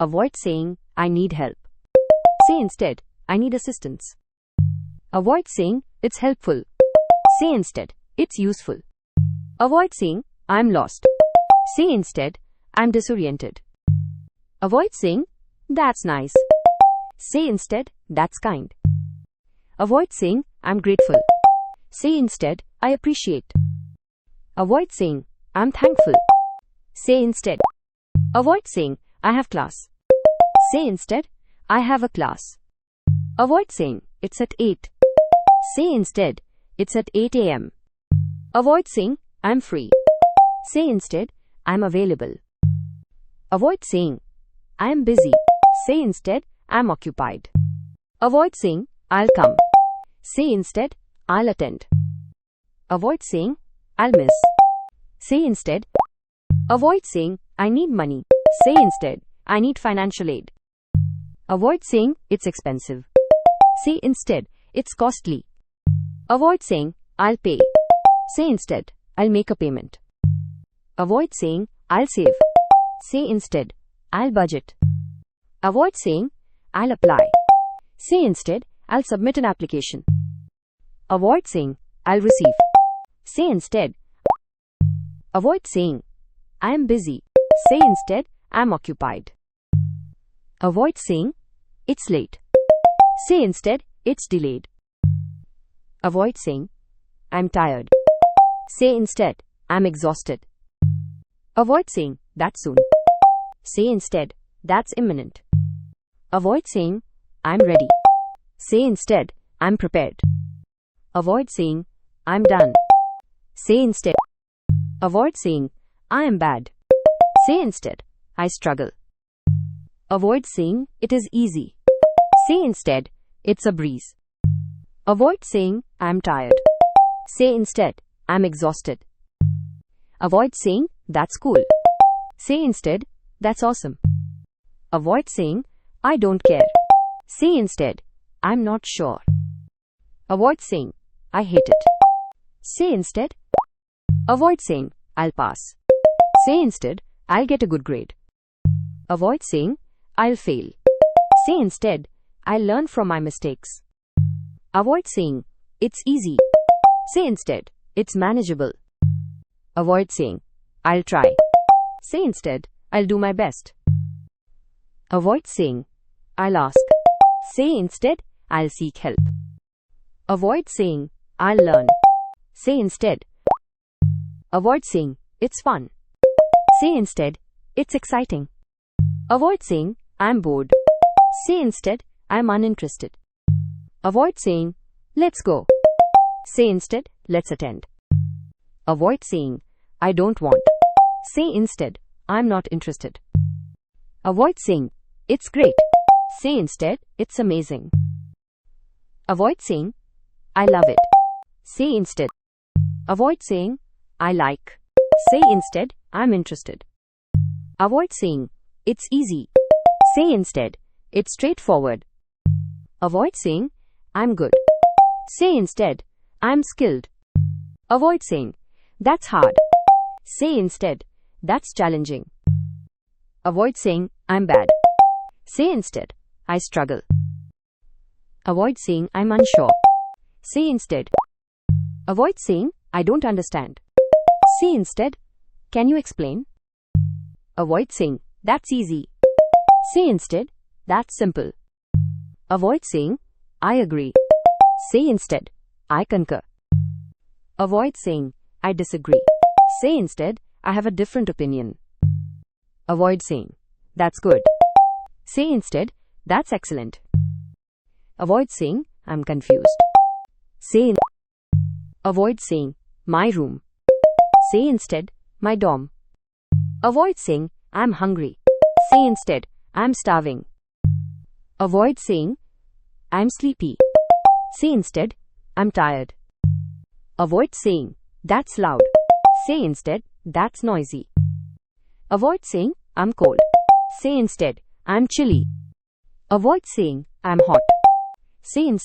Avoid saying, I need help. Say instead, I need assistance. Avoid saying, it's helpful. Say instead, it's useful. Avoid saying, I'm lost. Say instead, I'm disoriented. Avoid saying, that's nice. Say instead, that's kind. Avoid saying, I'm grateful. Say instead, I appreciate. Avoid saying, I'm thankful. Say instead. Avoid saying, I have class. Say instead, I have a class. Avoid saying, it's at 8. Say instead, it's at 8 a.m. Avoid saying, I'm free. Say instead, I'm available. Avoid saying, I'm busy. Say instead, I'm occupied. Avoid saying, I'll come. Say instead, I'll attend. Avoid saying, I'll miss. Say instead. Avoid saying, I need money. Say instead, I need financial aid. Avoid saying, it's expensive. Say instead, it's costly. Avoid saying, I'll pay. Say instead, I'll make a payment. Avoid saying, I'll save. Say instead, I'll budget. Avoid saying, I'll apply. Say instead, I'll submit an application. Avoid saying, I'll receive. Say instead. Avoid saying, I'm busy. Say instead, I'm occupied. Avoid saying, it's late. Say instead, it's delayed. Avoid saying, I'm tired. Say instead, I'm exhausted. Avoid saying, that's soon. Say instead, that's imminent. Avoid saying, I'm ready. Say instead, I'm prepared. Avoid saying, I'm done. Say instead. Avoid saying, I am bad. Say instead, I struggle. Avoid saying, it is easy. Say instead, it's a breeze. Avoid saying, I'm tired. Say instead, I'm exhausted. Avoid saying, that's cool. Say instead, that's awesome. Avoid saying, I don't care. Say instead, I'm not sure. Avoid saying, I hate it. Say instead. Avoid saying, I'll pass. Say instead, I'll get a good grade. Avoid saying, I'll fail. Say instead, I'll learn from my mistakes. Avoid saying, it's easy. Say instead, it's manageable. Avoid saying, I'll try. Say instead, I'll do my best. Avoid saying, I'll ask. Say instead, I'll seek help. Avoid saying, I'll learn. Say instead. Avoid saying, it's fun. Say instead, it's exciting. Avoid saying, I'm bored. Say instead, I'm uninterested. Avoid saying, let's go. Say instead, let's attend. Avoid saying, I don't want. Say instead, I'm not interested. Avoid saying, it's great. Say instead, it's amazing. Avoid saying, I love it. Say instead. Avoid saying, I like. Say instead, I'm interested. Avoid saying, it's easy. Say instead, it's straightforward. Avoid saying, I'm good. Say instead, I'm skilled. Avoid saying, that's hard. Say instead, that's challenging. Avoid saying, I'm bad. Say instead, I struggle. Avoid saying, I'm unsure. Say instead. Avoid saying, I don't understand. Say instead, can you explain? Avoid saying, that's easy. Say instead, that's simple. Avoid saying, I agree. Say instead, I concur. Avoid saying, I disagree. Say instead, I have a different opinion. Avoid saying, that's good. Say instead, that's excellent. Avoid saying, I'm confused. Say. Avoid saying, my room. Say instead, my dorm. Avoid saying, I'm hungry. Say instead, I'm starving. Avoid saying, I'm sleepy. Say instead, I'm tired. Avoid saying, that's loud. Say instead, that's noisy. Avoid saying, I'm cold. Say instead, I'm chilly. Avoid saying, I'm hot. Say instead.